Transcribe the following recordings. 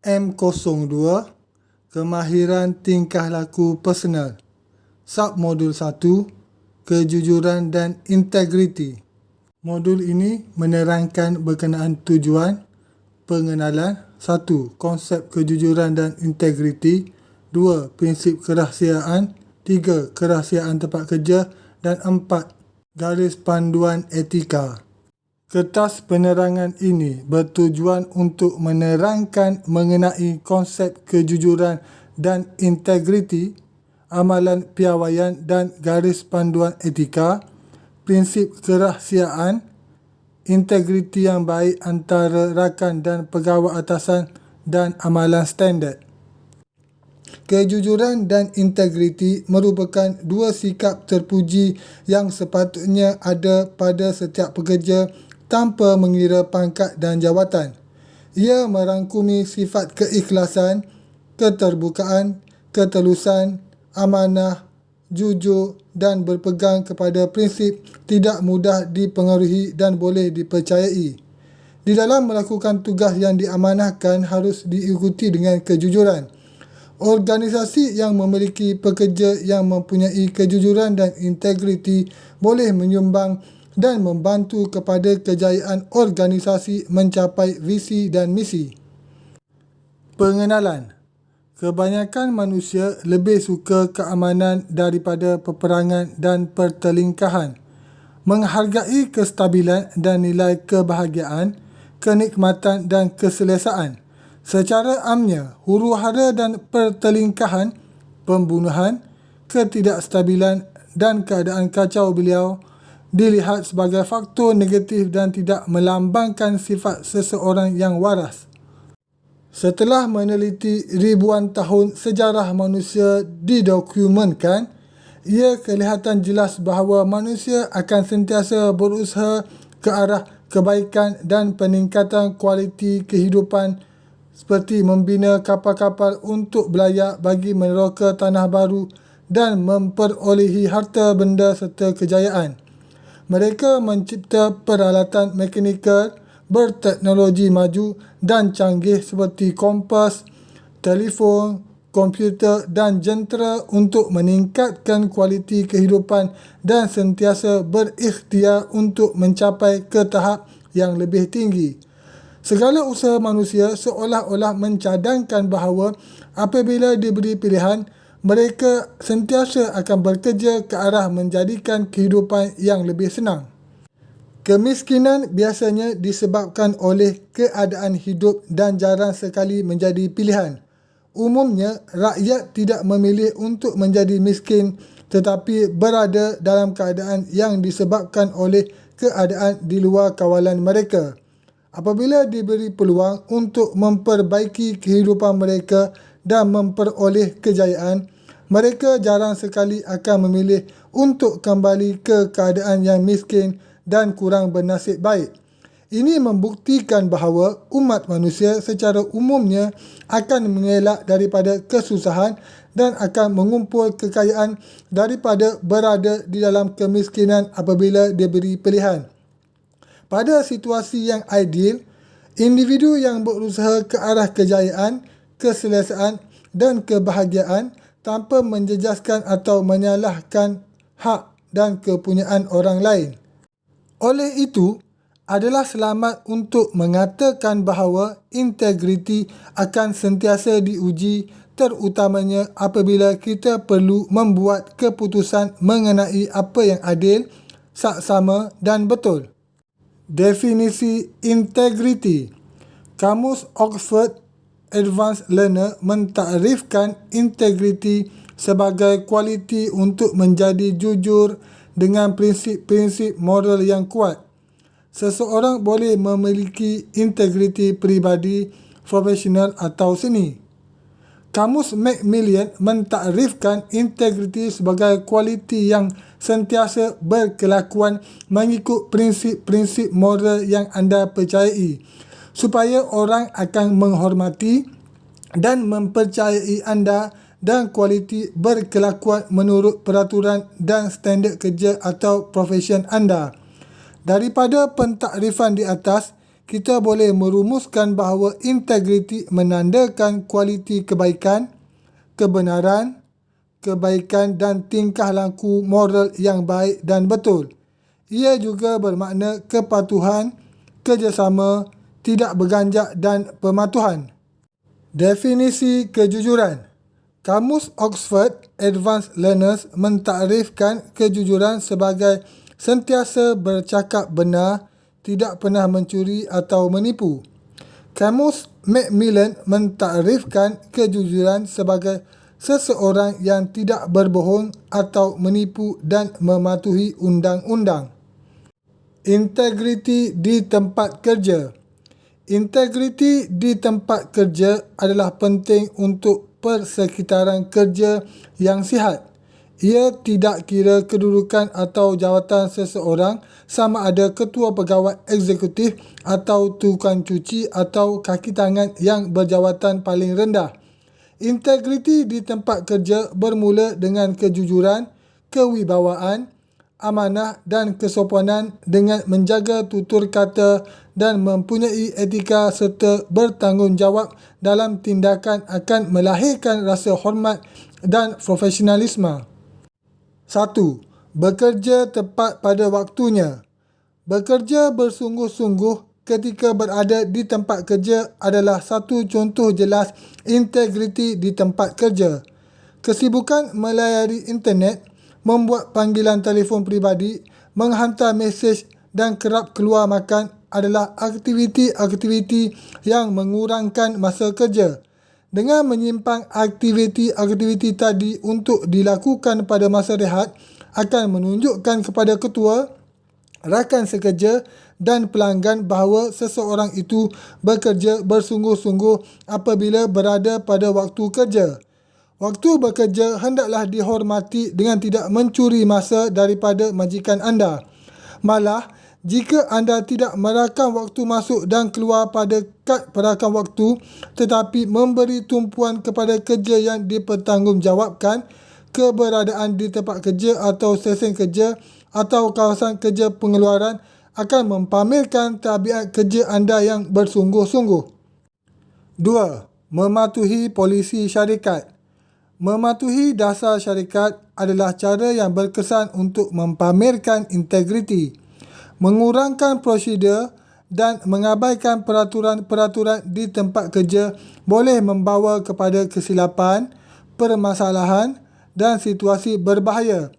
M02 Kemahiran tingkah laku personal. Submodul 1 Kejujuran dan integriti. Modul ini menerangkan berkenaan tujuan, pengenalan 1. Konsep kejujuran dan integriti 2. Prinsip kerahsiaan 3. Kerahsiaan tempat kerja dan 4. Garis panduan etika. Kertas penerangan ini bertujuan untuk menerangkan mengenai konsep kejujuran dan integriti, amalan piawaian dan garis panduan etika, prinsip kerahsiaan, integriti yang baik antara rakan dan pegawai atasan dan amalan standard. Kejujuran dan integriti merupakan dua sikap terpuji yang sepatutnya ada pada setiap pekerja tanpa mengira pangkat dan jawatan. Ia merangkumi sifat keikhlasan, keterbukaan, ketelusan, amanah, jujur dan berpegang kepada prinsip tidak mudah dipengaruhi dan boleh dipercayai. Di dalam melakukan tugas yang diamanahkan harus diikuti dengan kejujuran. Organisasi yang memiliki pekerja yang mempunyai kejujuran dan integriti boleh menyumbang dan membantu kepada kejayaan organisasi mencapai visi dan misi. Pengenalan. Kebanyakan manusia lebih suka keamanan daripada peperangan dan pertelingkahan. Menghargai kestabilan dan nilai kebahagiaan, kenikmatan dan keselesaan. Secara amnya, huru-hara dan pertelingkahan, pembunuhan, ketidakstabilan dan keadaan kacau beliau dilihat sebagai faktor negatif dan tidak melambangkan sifat seseorang yang waras. Setelah meneliti ribuan tahun sejarah manusia didokumentkan, ia kelihatan jelas bahawa manusia akan sentiasa berusaha ke arah kebaikan dan peningkatan kualiti kehidupan seperti membina kapal-kapal untuk berlayar bagi meneroka tanah baru dan memperolehi harta benda serta kejayaan. Mereka mencipta peralatan mekanikal berteknologi maju dan canggih seperti kompas, telefon, komputer dan jentera untuk meningkatkan kualiti kehidupan dan sentiasa berikhtiar untuk mencapai ke tahap yang lebih tinggi. Segala usaha manusia seolah-olah mencadangkan bahawa apabila diberi pilihan, mereka sentiasa akan bekerja ke arah menjadikan kehidupan yang lebih senang. Kemiskinan biasanya disebabkan oleh keadaan hidup dan jarang sekali menjadi pilihan. Umumnya, rakyat tidak memilih untuk menjadi miskin tetapi berada dalam keadaan yang disebabkan oleh keadaan di luar kawalan mereka. Apabila diberi peluang untuk memperbaiki kehidupan mereka dan memperoleh kejayaan, mereka jarang sekali akan memilih untuk kembali ke keadaan yang miskin dan kurang bernasib baik. Ini membuktikan bahawa umat manusia secara umumnya akan mengelak daripada kesusahan dan akan mengumpul kekayaan daripada berada di dalam kemiskinan apabila diberi pilihan. Pada situasi yang ideal, individu yang berusaha ke arah kejayaan, keselesaan dan kebahagiaan tanpa menjejaskan atau menyalahkan hak dan kepunyaan orang lain. Oleh itu, adalah selamat untuk mengatakan bahawa integriti akan sentiasa diuji terutamanya apabila kita perlu membuat keputusan mengenai apa yang adil, saksama dan betul. Definisi integriti. Kamus Oxford Advanced Learner mentakrifkan integriti sebagai kualiti untuk menjadi jujur dengan prinsip-prinsip moral yang kuat. Seseorang boleh memiliki integriti peribadi, profesional atau seni. Kamus Macmillan mentakrifkan integriti sebagai kualiti yang sentiasa berkelakuan mengikut prinsip-prinsip moral yang anda percayai, supaya orang akan menghormati dan mempercayai anda dan kualiti berkelakuan menurut peraturan dan standard kerja atau profesion anda. Daripada pentakrifan di atas, kita boleh merumuskan bahawa integriti menandakan kualiti kebaikan, kebenaran, kebaikan dan tingkah laku moral yang baik dan betul. Ia juga bermakna kepatuhan, kerjasama, tidak berganjak dan pematuhan. Definisi kejujuran. Kamus Oxford Advanced Learners mentakrifkan kejujuran sebagai sentiasa bercakap benar, tidak pernah mencuri atau menipu. Kamus Macmillan mentakrifkan kejujuran sebagai seseorang yang tidak berbohong atau menipu dan mematuhi undang-undang. Integriti di tempat kerja. Integriti di tempat kerja adalah penting untuk persekitaran kerja yang sihat. Ia tidak kira kedudukan atau jawatan seseorang, sama ada ketua pegawai eksekutif atau tukang cuci atau kaki tangan yang berjawatan paling rendah. Integriti di tempat kerja bermula dengan kejujuran, kewibawaan, amanah dan kesopanan dengan menjaga tutur kata dan mempunyai etika serta bertanggungjawab dalam tindakan akan melahirkan rasa hormat dan profesionalisme. 1. Bekerja tepat pada waktunya. Bekerja bersungguh-sungguh ketika berada di tempat kerja adalah satu contoh jelas integriti di tempat kerja. Kesibukan melayari internet, membuat panggilan telefon peribadi, menghantar mesej dan kerap keluar makan adalah aktiviti-aktiviti yang mengurangkan masa kerja. Dengan menyimpang aktiviti-aktiviti tadi untuk dilakukan pada masa rehat akan menunjukkan kepada ketua, rakan sekerja dan pelanggan bahawa seseorang itu bekerja bersungguh-sungguh apabila berada pada waktu kerja. Waktu bekerja hendaklah dihormati dengan tidak mencuri masa daripada majikan anda. Malah, jika anda tidak merakam waktu masuk dan keluar pada kad perakam waktu tetapi memberi tumpuan kepada kerja yang dipertanggungjawabkan, keberadaan di tempat kerja atau stesen kerja atau kawasan kerja pengeluaran akan mempamerkan tabiat kerja anda yang bersungguh-sungguh. 2. Mematuhi polisi syarikat. Mematuhi dasar syarikat adalah cara yang berkesan untuk mempamerkan integriti, mengurangkan prosedur dan mengabaikan peraturan-peraturan di tempat kerja boleh membawa kepada kesilapan, permasalahan dan situasi berbahaya.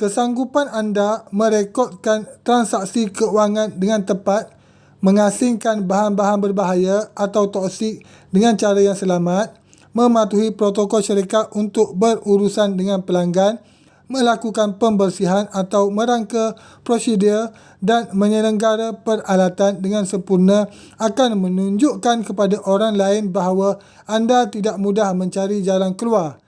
Kesanggupan anda merekodkan transaksi keuangan dengan tepat, mengasingkan bahan-bahan berbahaya atau toksik dengan cara yang selamat, mematuhi protokol syarikat untuk berurusan dengan pelanggan, melakukan pembersihan atau merangka prosedur dan menyelenggara peralatan dengan sempurna akan menunjukkan kepada orang lain bahawa anda tidak mudah mencari jalan keluar.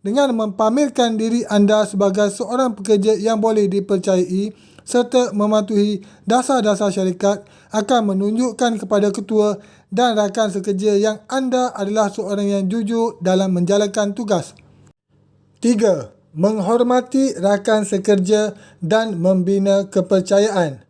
Dengan mempamerkan diri anda sebagai seorang pekerja yang boleh dipercayai serta mematuhi dasar-dasar syarikat akan menunjukkan kepada ketua dan rakan sekerja yang anda adalah seorang yang jujur dalam menjalankan tugas. 3. Menghormati rakan sekerja dan membina kepercayaan.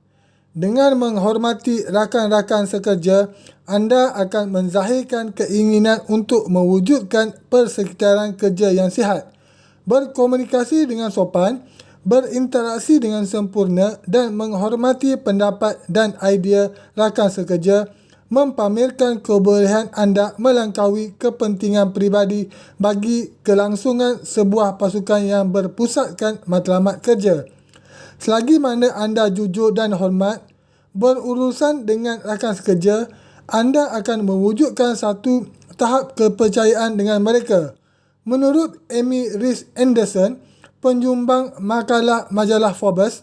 Dengan menghormati rakan-rakan sekerja, anda akan menzahirkan keinginan untuk mewujudkan persekitaran kerja yang sihat, berkomunikasi dengan sopan, berinteraksi dengan sempurna dan menghormati pendapat dan idea rakan sekerja, mempamerkan kebolehan anda melangkaui kepentingan peribadi bagi kelangsungan sebuah pasukan yang berpusatkan matlamat kerja. Selagi mana anda jujur dan hormat berurusan dengan rakan sekerja, anda akan mewujudkan satu tahap kepercayaan dengan mereka. Menurut Amy Rees Anderson, penjumbang makalah majalah Forbes,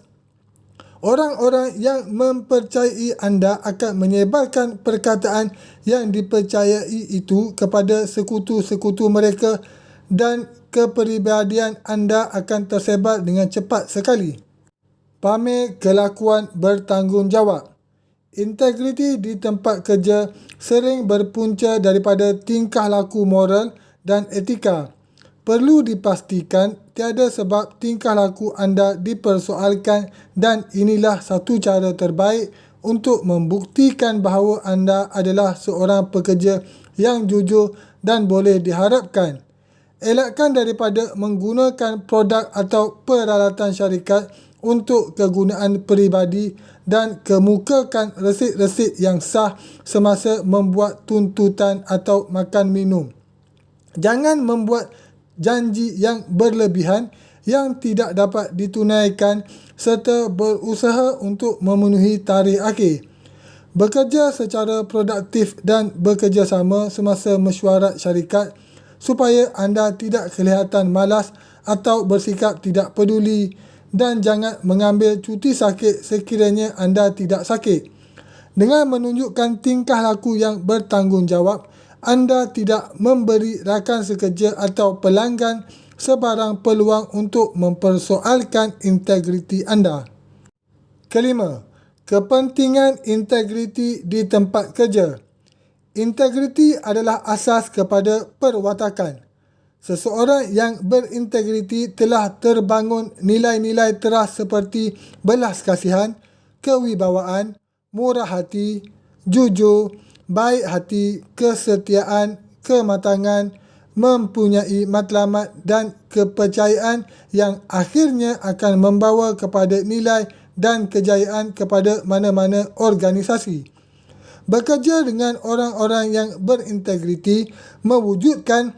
orang-orang yang mempercayai anda akan menyebarkan perkataan yang dipercayai itu kepada sekutu-sekutu mereka dan kepribadian anda akan tersebar dengan cepat sekali. Pamer kelakuan bertanggungjawab. Integriti di tempat kerja sering berpunca daripada tingkah laku moral dan etika. Perlu dipastikan tiada sebab tingkah laku anda dipersoalkan dan inilah satu cara terbaik untuk membuktikan bahawa anda adalah seorang pekerja yang jujur dan boleh diharapkan. Elakkan daripada menggunakan produk atau peralatan syarikat untuk kegunaan peribadi dan kemukakan resit-resit yang sah semasa membuat tuntutan atau makan minum. Jangan membuat janji yang berlebihan yang tidak dapat ditunaikan serta berusaha untuk memenuhi tarikh akhir. Bekerja secara produktif dan bekerjasama semasa mesyuarat syarikat supaya anda tidak kelihatan malas atau bersikap tidak peduli, dan jangan mengambil cuti sakit sekiranya anda tidak sakit. Dengan menunjukkan tingkah laku yang bertanggungjawab, anda tidak memberi rakan sekerja atau pelanggan sebarang peluang untuk mempersoalkan integriti anda. Kelima, kepentingan integriti di tempat kerja. Integriti adalah asas kepada perwatakan. Seseorang yang berintegriti telah terbangun nilai-nilai teras seperti belas kasihan, kewibawaan, murah hati, jujur, baik hati, kesetiaan, kematangan, mempunyai matlamat dan kepercayaan yang akhirnya akan membawa kepada nilai dan kejayaan kepada mana-mana organisasi. Bekerja dengan orang-orang yang berintegriti mewujudkan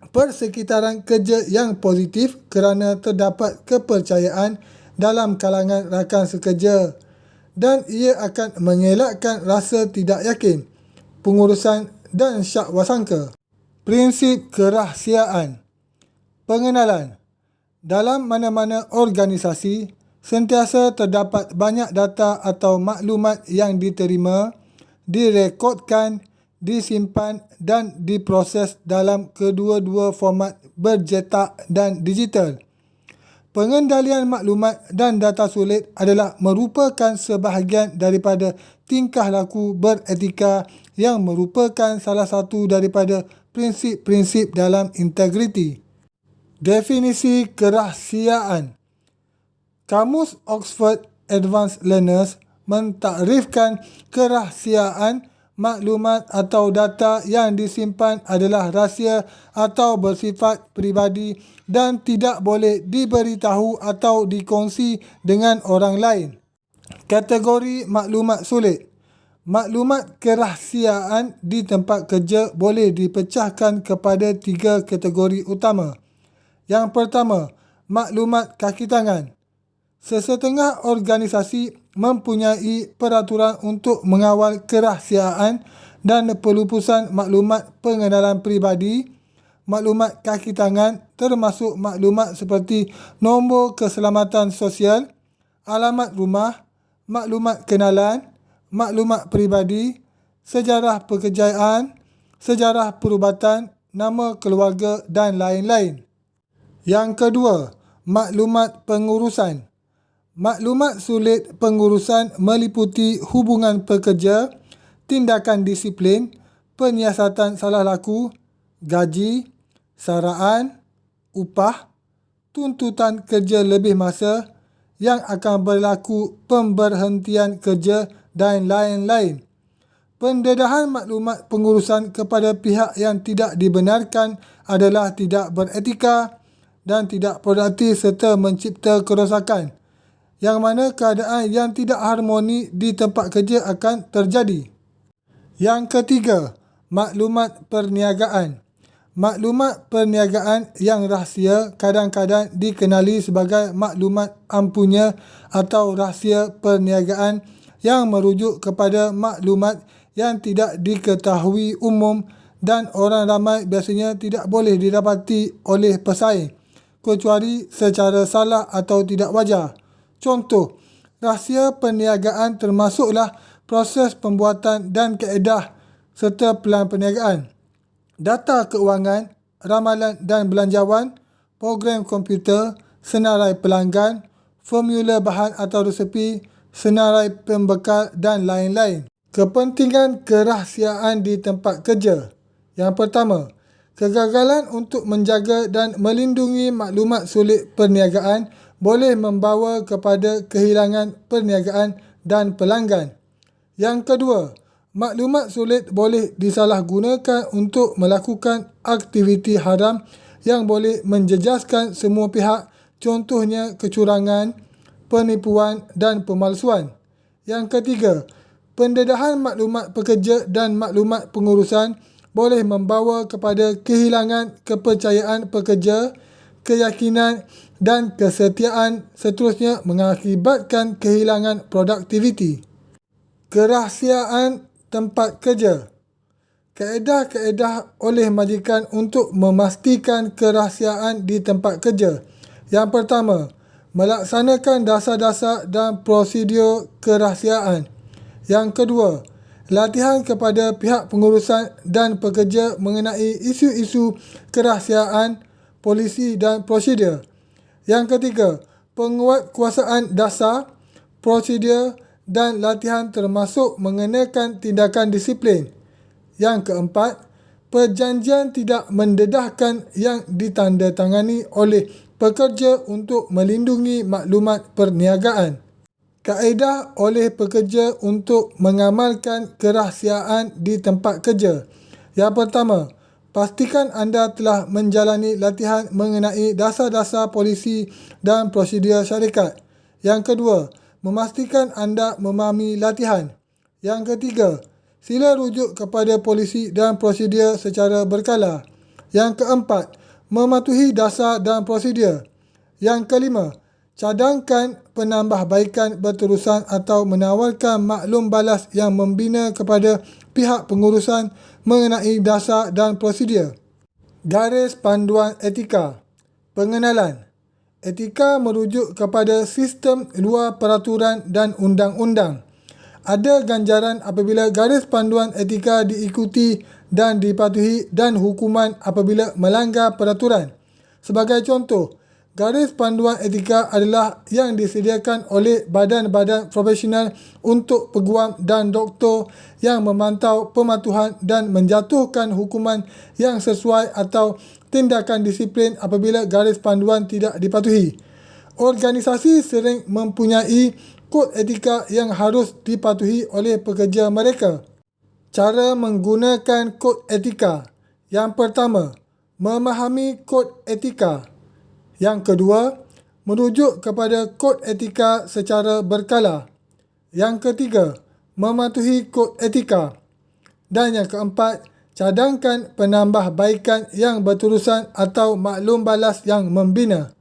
persekitaran kerja yang positif kerana terdapat kepercayaan dalam kalangan rakan sekerja, dan ia akan mengelakkan rasa tidak yakin, pengurusan dan syak wasangka. Prinsip kerahsiaan. Pengenalan. Dalam mana-mana organisasi, sentiasa terdapat banyak data atau maklumat yang diterima, direkodkan, disimpan dan diproses dalam kedua-dua format bercetak dan digital. Pengendalian maklumat dan data sulit adalah merupakan sebahagian daripada tingkah laku beretika yang merupakan salah satu daripada prinsip-prinsip dalam integriti. Definisi kerahsiaan. Kamus Oxford Advanced Learners mentakrifkan kerahsiaan maklumat atau data yang disimpan adalah rahsia atau bersifat peribadi dan tidak boleh diberitahu atau dikongsi dengan orang lain. Kategori maklumat sulit. Maklumat kerahsiaan di tempat kerja boleh dipecahkan kepada 3 kategori utama. Yang pertama, maklumat kaki tangan. Sesetengah organisasi mempunyai peraturan untuk mengawal kerahsiaan dan pelupusan maklumat pengenalan peribadi. Maklumat kaki tangan termasuk maklumat seperti nombor keselamatan sosial, alamat rumah, maklumat kenalan, maklumat peribadi, sejarah pekerjaan, sejarah perubatan, nama keluarga dan lain-lain. Yang kedua, maklumat pengurusan. Maklumat sulit pengurusan meliputi hubungan pekerja, tindakan disiplin, penyiasatan salah laku, gaji, saraan, upah, tuntutan kerja lebih masa, yang akan berlaku pemberhentian kerja dan lain-lain. Pendedahan maklumat pengurusan kepada pihak yang tidak dibenarkan adalah tidak beretika dan tidak produktif serta mencipta kerosakan, yang mana keadaan yang tidak harmoni di tempat kerja akan terjadi. Yang ketiga, maklumat perniagaan. Maklumat perniagaan yang rahsia kadang-kadang dikenali sebagai maklumat ampunya atau rahsia perniagaan yang merujuk kepada maklumat yang tidak diketahui umum dan orang ramai biasanya tidak boleh didapati oleh pesaing, kecuali secara salah atau tidak wajar. Contoh, rahsia perniagaan termasuklah proses pembuatan dan kaedah serta pelan perniagaan, data keuangan, ramalan dan belanjawan, program komputer, senarai pelanggan, formula bahan atau resepi, senarai pembekal dan lain-lain. Kepentingan kerahsiaan di tempat kerja. Yang pertama, kegagalan untuk menjaga dan melindungi maklumat sulit perniagaan boleh membawa kepada kehilangan perniagaan dan pelanggan. Yang kedua, maklumat sulit boleh disalahgunakan untuk melakukan aktiviti haram yang boleh menjejaskan semua pihak, contohnya kecurangan, penipuan dan pemalsuan. Yang ketiga, pendedahan maklumat pekerja dan maklumat pengurusan boleh membawa kepada kehilangan kepercayaan pekerja, keyakinan dan kesetiaan, seterusnya mengakibatkan kehilangan produktiviti. Kerahsiaan tempat kerja. Kaedah-kaedah oleh majikan untuk memastikan kerahsiaan di tempat kerja. Yang pertama, melaksanakan dasar-dasar dan prosedur kerahsiaan. Yang kedua, latihan kepada pihak pengurusan dan pekerja mengenai isu-isu kerahsiaan, polisi dan prosedur. Yang ketiga, penguatkuasaan dasar, prosedur dan latihan termasuk mengenakan tindakan disiplin. Yang keempat, perjanjian tidak mendedahkan yang ditandatangani oleh pekerja untuk melindungi maklumat perniagaan. Kaedah oleh pekerja untuk mengamalkan kerahsiaan di tempat kerja. Yang pertama, pastikan anda telah menjalani latihan mengenai dasar-dasar polisi dan prosedur syarikat. Yang kedua, memastikan anda memahami latihan. Yang ketiga, sila rujuk kepada polisi dan prosedur secara berkala. Yang keempat, mematuhi dasar dan prosedur. Yang kelima, cadangkan penambahbaikan berterusan atau menawarkan maklum balas yang membina kepada pihak pengurusan mengenai dasar dan prosedur. Garis panduan etika. Pengenalan. Etika merujuk kepada sistem luar peraturan dan undang-undang. Ada ganjaran apabila garis panduan etika diikuti dan dipatuhi dan hukuman apabila melanggar peraturan. Sebagai contoh, garis panduan etika adalah yang disediakan oleh badan-badan profesional untuk peguam dan doktor yang memantau pematuhan dan menjatuhkan hukuman yang sesuai atau tindakan disiplin apabila garis panduan tidak dipatuhi. Organisasi sering mempunyai kod etika yang harus dipatuhi oleh pekerja mereka. Cara menggunakan kod etika. Yang pertama, memahami kod etika. Yang kedua, merujuk kepada kod etika secara berkala. Yang ketiga, mematuhi kod etika. Dan yang keempat, cadangkan penambahbaikan yang berterusan atau maklum balas yang membina.